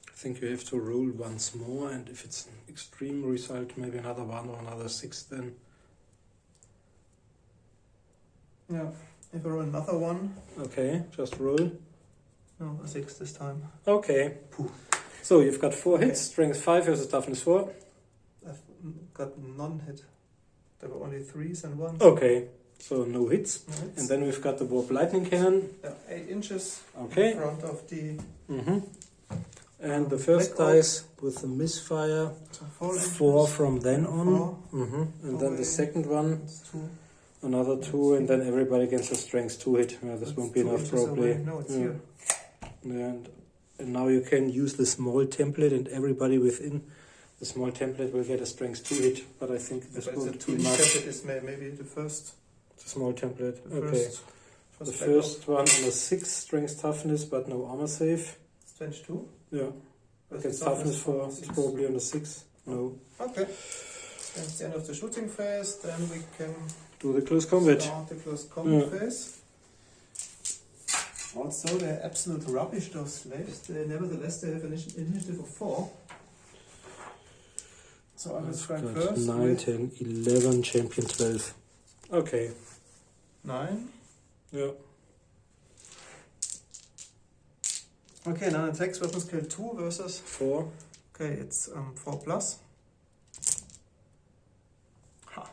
I think you have to roll once more, and if it's an extreme result, maybe another 1 or another 6 then. Yeah, if I roll another 1. Okay, just roll. No, a 6 this time. Okay. So you've got 4 hits, strength 5 versus toughness 4. I've got none hit. There were only 3s and 1s. Okay, so no hits. No hits. And then we've got the warp lightning cannon. 8 inches Okay. in front of the... And the first black dice with the misfire, So 4 from then on. 4. And then the second one, It's 2. another 2, and then everybody gets a strength 2 hit. Yeah, this It's won't be 2 enough inches probably. away. No, it's Yeah. here. Yeah, and now you can use the small template, and everybody within the small template will get a strength 2 hit. But I think this But won't the be 2D much. template is maybe the first. It's a small template. The Okay. first The back first one on a 6 strength toughness, but no armor save. off. It's 22. Yeah. Against toughness 4, it's probably on a 6. No. Okay. That's the end of the shooting phase. Then we can Do the close combat. start the close combat phase. Also, they're absolute rubbish, those slaves. Nevertheless, they have an initiative of 4. So I will I've strike got first 9, with 10, 11, champion 12. Okay. 9. Yeah. Okay, now attacks weapon scale 2 versus... 4. Okay, it's 4 plus. Ha.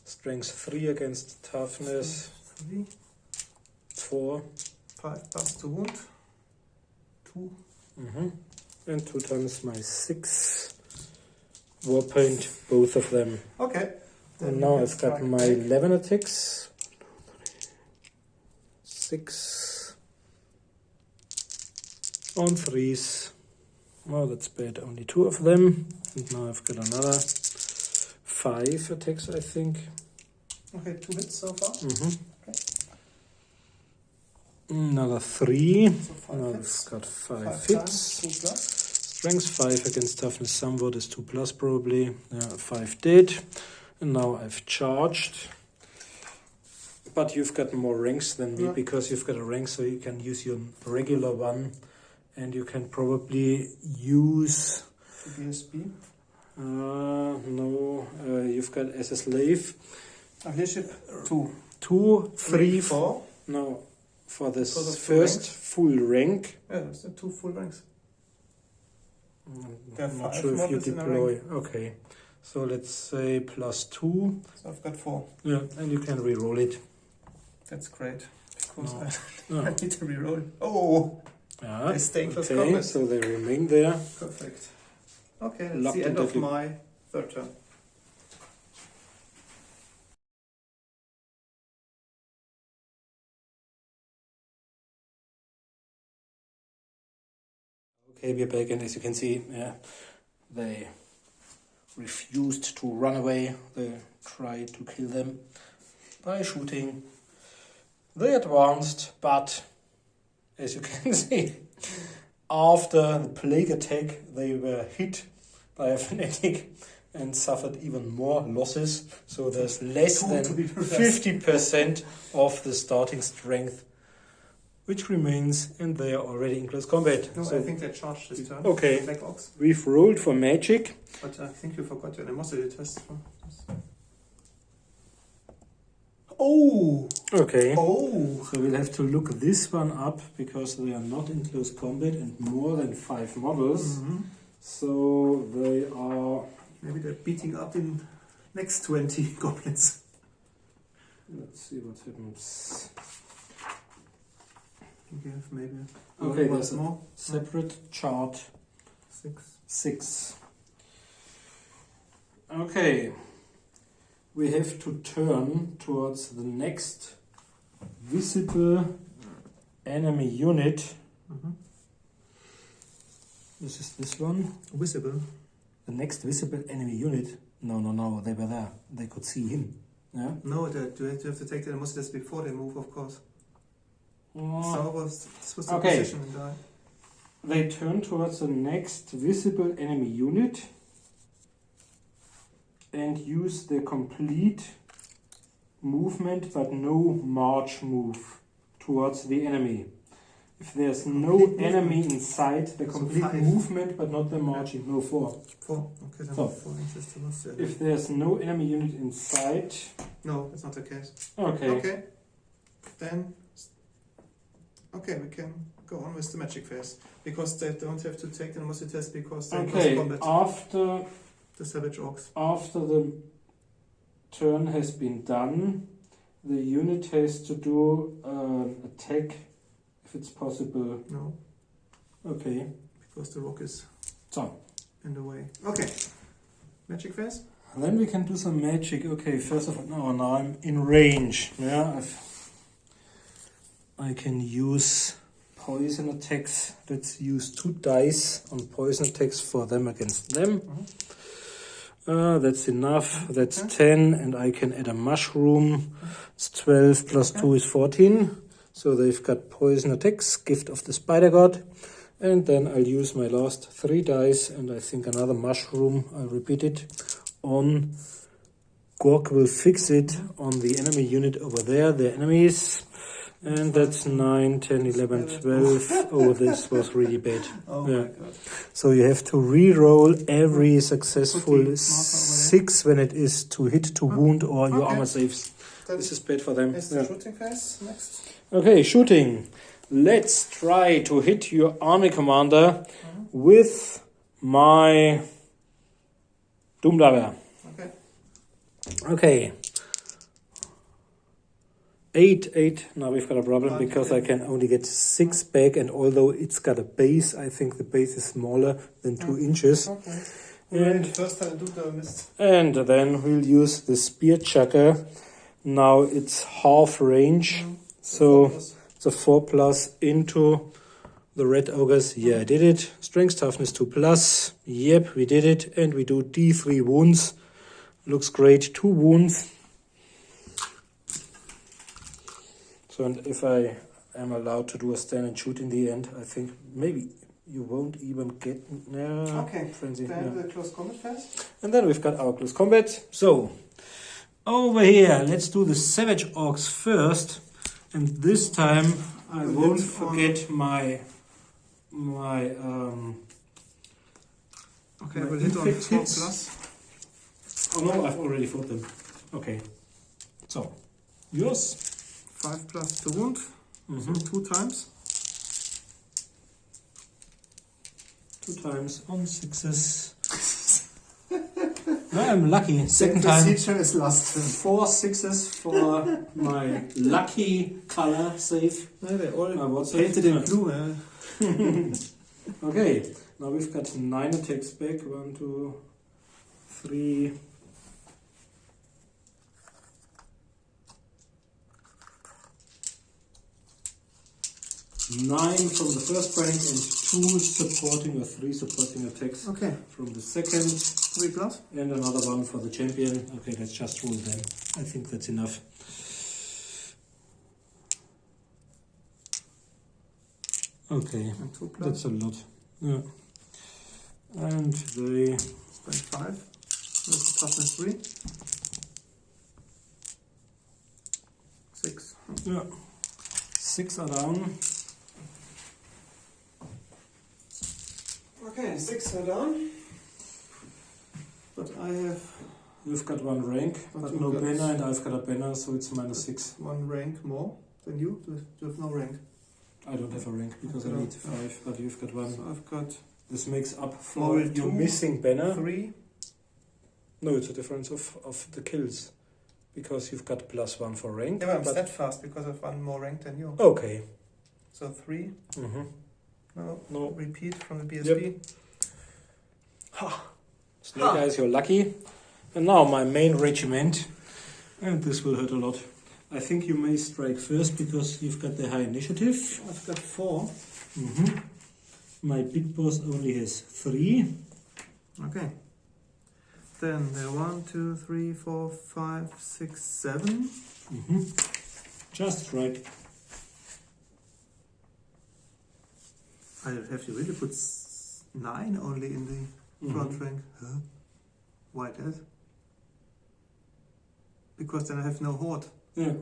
Strength 3 against toughness 3. 4. 5 plus to wound. 2. And 2 times my 6. War point, both of them. Okay. And now I've got my 11 attacks. 6 on 3s. Oh, that's bad. Only 2 of them. And now I've got another 5 attacks, I think. Okay, 2 hits so far. Okay. Another 3. So 5 Now hits. I've got 5 5 hits. times 2 plus. Strength 5 against toughness somewhat is 2 plus probably. Yeah, 5 dead. And now I've charged. But you've got more ranks than me because you've got a rank, so you can use your regular one. And you can probably use... BSB. No, you've got as a slave. Leadership 2. 2, 3, 4. No, for this For the first ranks? full rank. Yeah, there's 2 full ranks. There are I'm not 5 sure if you models in a deploy. rank. Okay, so let's say plus 2. So I've got 4. Yeah, and you can re-roll it. That's great. Because No. I need to reroll. Oh! Yeah. They stay in close Okay, combat. so they remain there. Perfect. Okay, that's Locked the end and of deadly. my third turn. Okay, we're back, and as you can see, yeah, they refused to run away. They tried to kill them by shooting. They advanced, but as you can see, after the plague attack, they were hit by a fanatic and suffered even more losses. So there's less than 50% of the starting strength which remains, and they are already in close combat. No, So I think they charged this turn. Okay. Black Orcs. we've rolled for magic. But I think you forgot your animosity test. Oh! Okay. Oh! So we'll have to look this one up because they are not in close combat and more than 5 models. So they are... Maybe they're beating up the next 20 goblins. Let's see what happens. You have maybe Okay, once there's a more. separate chart. 6. 6. Okay. We have to turn towards the next visible enemy unit. This is this one. Visible. The next visible enemy unit No, they were there. They could see him. Yeah? No, you have to take the animosity test before they move, of course. Oh. This was the Okay. position and die. They turn towards the next visible enemy unit and use the complete movement but no march move towards the enemy. If there's no Complete enemy movement. inside, the So complete 5. movement but not the marching. No, 4. 4. Okay, then 4. 4 inches towards the enemy. If there's no enemy unit inside, No, that's not the case. okay. Okay. Then, okay, we can go on with the magic phase. Because they don't have to take the animosity test because they Okay, combat after the savage orcs. the turn has been done, the unit has to do an attack if it's possible. No, Okay, because the rock is so in the way. Okay. Magic phase? then we can do some magic. Okay, first of all, now I'm in range. Yeah, I can use poison attacks. Let's use 2 dice on poison attacks for them against them. That's enough. That's 10, and I can add a mushroom. It's 12 plus 2 is 14. So they've got poison attacks, gift of the spider god. And then I'll use my last 3 dice, and I think another mushroom. I'll repeat it. On Gork will fix it on the enemy unit over there, the enemies. And that's 9, 10, 11, 12. Oh, this was really bad. Oh Yeah. my god. So you have to re-roll every Put successful the marker over 6 when it is to hit, to wound, or your Okay. armor saves. Then This is bad for them. is Yeah. the shooting phase next? Okay, shooting. Let's try to hit your army commander with my Doomdiver. Okay. Okay. 8. Now we've got a problem because I can only get 6 back, and although it's got a base, I think the base is smaller than 2 inches. Okay. And First time I do the mist. And then we'll use the spear chucker. Now it's half range, so it's a 4+ into the red ogres. Yeah, I did it. Strength toughness 2+. Yep, we did it. And we do D3 wounds. Looks great. 2 wounds. So, and if I am allowed to do a stand and shoot in the end, I think maybe you won't even get Okay, frenzy. then Yeah. the close combat phase. And then we've got our close combat. So, over here, let's do the savage orcs first. And this time I won't forget my Okay, my we'll hit on infect 4 hits. plus. Oh no, I've already fought them. Okay. So, yours. 5 plus to wound. So 2 times. 2 times on 6s. I'm lucky. Second time. Procedure is last. 4 6s for my lucky color save. No, they all what's painted it? in blue. Okay, now we've got 9 attacks back. 1, 2, 3. Nine from the first rank and 2 supporting or 3 supporting attacks Okay, from the second, 3 plus. and another one for the champion. Okay, let's just roll them. I think that's enough. Okay, And 2 plus. that's a lot. Yeah. And they Spend 5. With toughness 3. 6. yeah. 6 are down. Okay, 6 are down. But I have You've got 1 rank, But but you no got- banner, and I've got a banner, so it's -6. 1 rank more than you. You have no rank. I don't have a rank because I Okay. need 5, but you've got 1. So I've got This makes up for Moral your 2, missing banner. 3. No, it's a difference of the kills. Because you've got +1 for rank. Yeah, but I'm but- steadfast because I've 1 more rank than you. Okay. So 3. Mm-hmm. No, repeat from the BSB. Snake Eyes, you're lucky. And now my main regiment. And this will hurt a lot. I think you may strike first because you've got the high initiative. I've got 4. Mm-hmm. My big boss only has 3. Okay. Then there are 1, 2, 3, 4, 5, 6, 7. Just right. I have to really put 9 only in the front rank. Huh? Why that? Because then I have no horde. Yeah.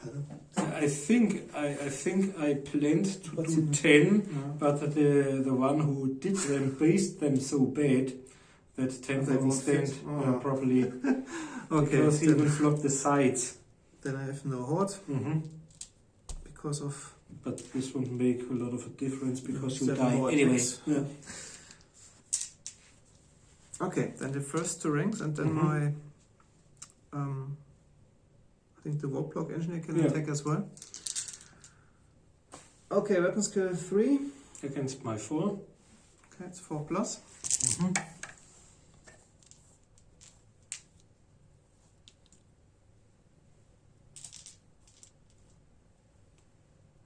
Huh? I think I planned to do 10, but the one who did them based them so bad that 10 didn't stand properly. Okay. Because he will flop the sides. Then I have no horde. Because of... But this won't make a lot of a difference because you 7 die more anyway. attacks. Yeah. Okay, then the first 2 ranks, and then my... I think the Warplock Engineer can attack as well. Okay, weapon skill 3. Against my 4. Okay, it's 4 plus.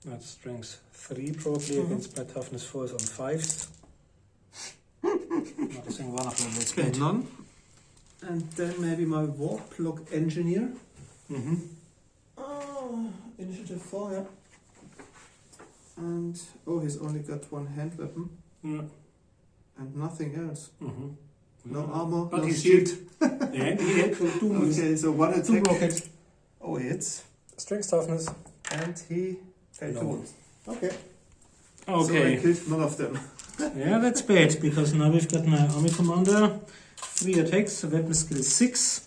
That's strength 3 probably, against my toughness 4 is on 5. Not saying one of them is Okay, bad. none. And then maybe my Warplock Engineer. Initiative 4, yeah. And, he's only got 1 hand weapon. Yeah. And nothing else. No Yeah. armor, But no he's shield. And he had to do Okay, so 1 2 attack. rockets. Oh, he hits. Strength toughness. And he fell to wounds. Okay. So I Okay. killed none of them. Yeah, that's bad because now we've got my army commander. 3 attacks, weapon skill 6.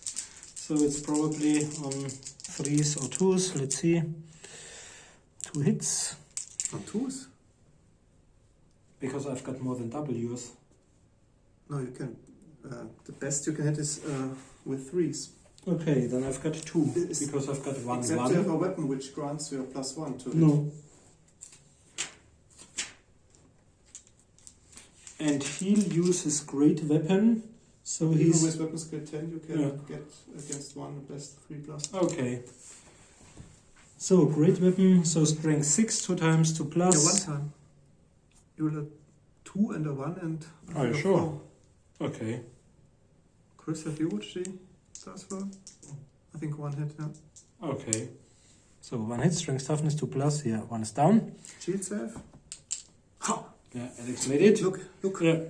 So it's probably on 3s or 2s. Let's see. 2 hits. On 2s? Because I've got more than double yours. No, you can. The best you can hit is with 3s. Okay, then I've got 2 because I've got 1 Except 1. you have a weapon which grants you a +1 to hit. No. And he'll use his great weapon. So Even he's with weapon skill 10, you can get against 1 best 3 plus. okay. So great weapon. So strength 6 2 times 2 plus. Yeah, 1 time. You will have 2 and a 1 and. Are you a sure? 4. Okay. Chris, have you watched the class roll? I think 1 hit, yeah. Okay. So 1 hit, strength toughness 2 plus. Yeah, 1 is down. Shield save. Ha! Yeah, Alex made it. Look. Yeah.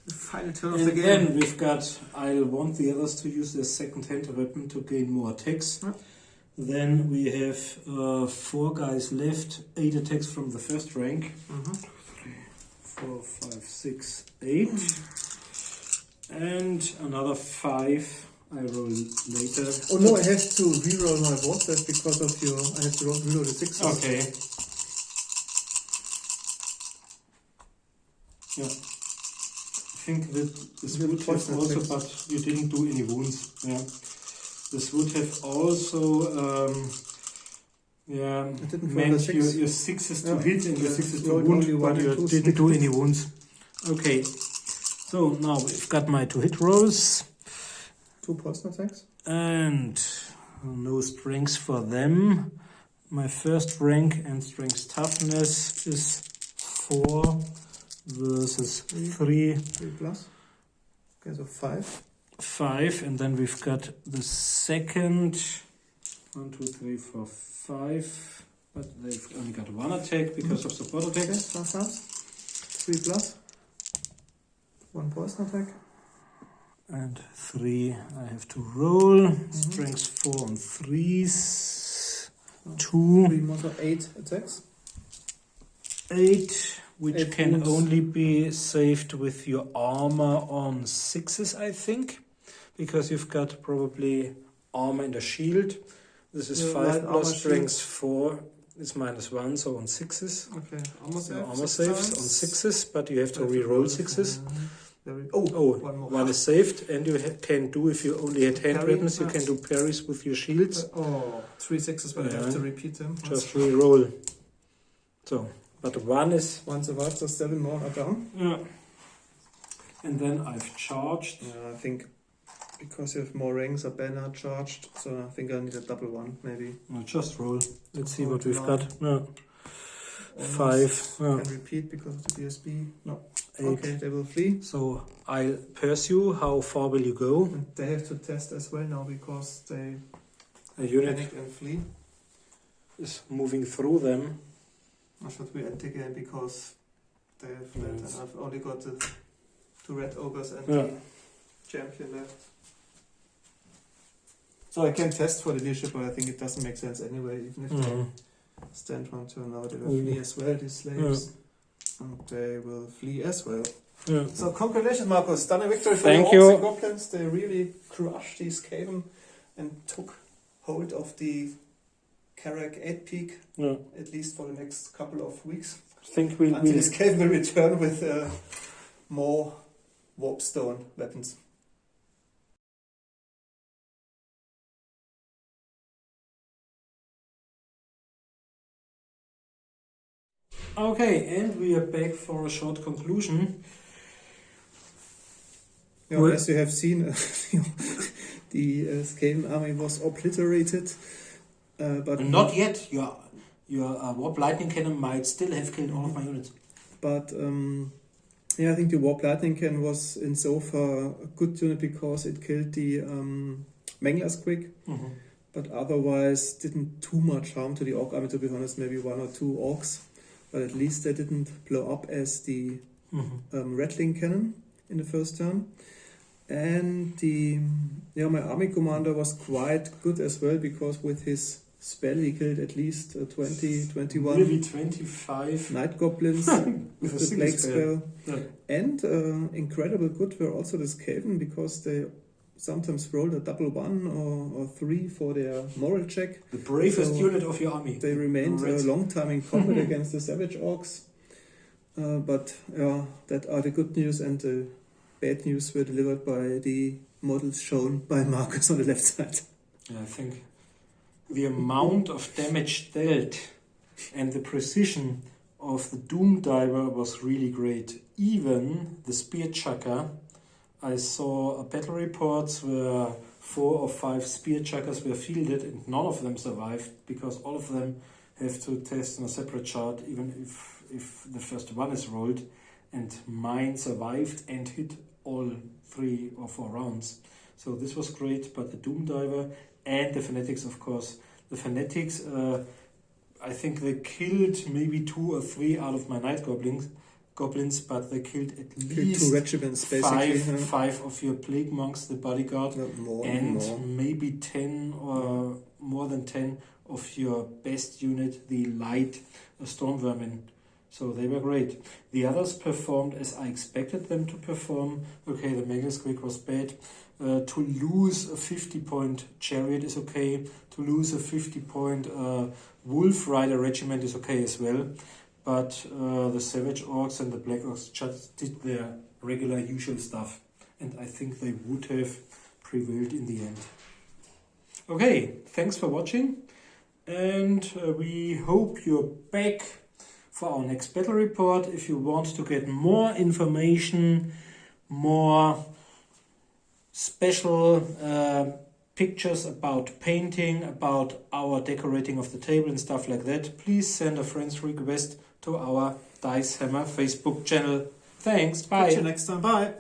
The final turn of And the game. then we've got, I'll want the others to use their second hand weapon to gain more attacks. Yeah. Then we have 4 guys left, 8 attacks from the first rank. 4, 5, 6, 8. And another 5 I roll later. Oh no, I have to reroll my board stat because of your. I have to reroll the 6. Okay. Yeah. I think that this would have also, but you didn't do any wounds. Yeah. This would have also, meant your 6s to hit and your 6s to wound, but you didn't do any wounds. Okay. So now we've got my 2 hit rolls. 2 poison attacks. And no strengths for them. My first rank and strength toughness is 4 versus 3. 3 plus. Okay, so 5. 5, and then we've got the second 1, 2, 3, 4, 5. But they've only got 1 attack because of support Okay, attacks. plus. 3 plus. 1 poison attack. And 3 I have to roll. Strength 4 on 3s. 2. 3 more, so 8 attacks. 8, which 8 can wounds. only be saved with your armor on 6s, I think. Because you've got probably armor and a shield. This is Yeah, 5 light armor, plus strength shield. 4 is -1, so on 6s. Okay, armor save. Your armor 6 saves times. on 6s, but you have to I have to re-roll roll 6s. Oh, 1 more. 1 is saved, and you can do, if you only had hand Parry, weapons, you can do parries with your shields. 3 6s, but I have to repeat them. Just re-roll. So, but 1 is... 1 survived, so 7 more are down. Yeah. And then I've charged. I think because you have more ranks, a banner charged, so I think I need a double 1, maybe. Just roll. Let's see Oh, what we've no. got. Yeah. almost 5. Yeah. can repeat because of the BSB. No. 8. Okay, they will flee. So I'll pursue. How far will you go? And they have to test as well now because they A unit panic and flee. is moving through them. Or should we end the game because they have fled and I've only got the 2 red ogres and the champion left. So I can test for the leadership, but I think it doesn't make sense anyway, even if they stand 1 turn now. They will flee as well, these slaves. And they will flee as well. Yeah. So congratulations, Marcus. Done a victory for Thank the you. Orcs Goblins. They really crushed these Skaven and took hold of the Karak 8 Peak, at least for the next couple of weeks. I think we'll Until this Skaven will return with more warpstone weapons. Okay, and we are back for a short conclusion. Yeah, as you have seen, the Skaven army was obliterated. But not yet. Your warp lightning cannon might still have killed all of my units. But yeah, I think the warp lightning cannon was in so far a good unit because it killed the Manglers quick. But otherwise didn't too much harm to the orc army, to be honest. Maybe 1 or 2 orcs. But at least they didn't blow up as the rattling cannon in the first turn. And my army commander was quite good as well because with his spell he killed at least 20, 21 maybe 25 night goblins with the plague spell. Yeah. And incredible good were also the Skaven because they sometimes rolled a double 1 or 3 for their moral check. The bravest unit of your army. They remained a long time in combat against the savage orcs. But that are the good news, and the bad news were delivered by the models shown by Marcus on the left side. Yeah, I think the amount of damage dealt and the precision of the Doom Diver was really great. Even the Spear Chucker, I saw a battle reports where 4 or 5 Spear Chuckers were fielded and none of them survived because all of them have to test on a separate chart, even if the first one is rolled, and mine survived and hit all 3 or 4 rounds. So this was great, but the Doom Diver and the Fanatics, of course. The Fanatics, I think they killed maybe 2 or 3 out of my Night Goblins, but they killed at least 2 regiments, basically. 5 of your Plague Monks, the Bodyguard, more. Maybe 10 or more than 10 of your best unit, the Light Storm Vermin. So they were great. The others performed as I expected them to perform. Okay, the Magnus Quick was bad. To lose a 50-point Chariot is okay. To lose a 50-point Wolf Rider Regiment is okay as well. But the Savage Orcs and the Black Orcs just did their regular usual stuff. And I think they would have prevailed in the end. Okay, thanks for watching. And we hope you're back for our next battle report. If you want to get more information, more special pictures about painting, about our decorating of the table and stuff like that, please send a friend's request to our Dice Hammer Facebook channel. Thanks, bye. Catch you next time, bye.